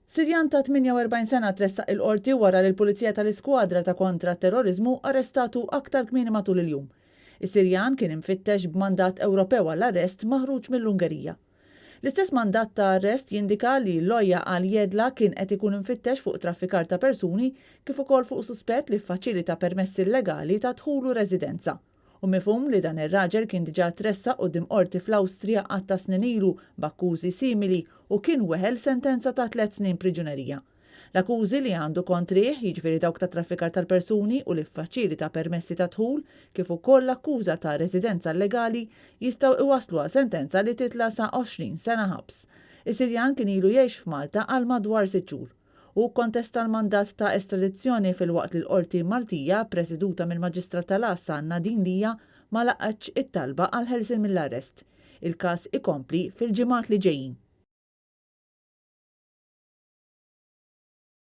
Sirjan ta' 48 sena tressaq il-qorti wara li l-Pulizija tal-Iskwadra ta' kontra terrorizmu arrestatu aktar kmieni matul il-jum. Is-Sirjan kien infittex b'mandat Ewropew għall-arrest maħruġ mill-Ungerija. L-istess mandat ta' arrest jindika li Lojja għal Jedla kien qed ikun infittex fuq traffikar ta' persuni kif ukoll fuq suspett li ffaċilita permessi illegali ta' dħul u residenza. U mifhum li dan ir-raġel kien diġà tressaq quddiem qorti fl-Awstrija għal ta' snin ilu b'akkużi simili u kien weħel sentenza ta' 3 snin priġunerija. L-akkużi li għandu kontrih, jiġifieri dawk ta' traffikar tal-persuni u li ffaċilita permessi ta' dħul, kif ukoll l-akkuża ta' residenza illegali jistgħu iwasslu għal sentenza li titla' sa 20 sena ħabs. Is-Sirjan kien ilu jgħix f'Malta għal madwar 6 xhur u kontesta l-mandat ta' estradizzjoni fil-waqt li l-Qorti Maltija, preseduta mill-Maġistrat tal-Assa Nadine Lija, ma laqgħetx it-talba għal ħelsien mill-arrest. Il-każ ikompli fil-ġimgħat li ġejjin.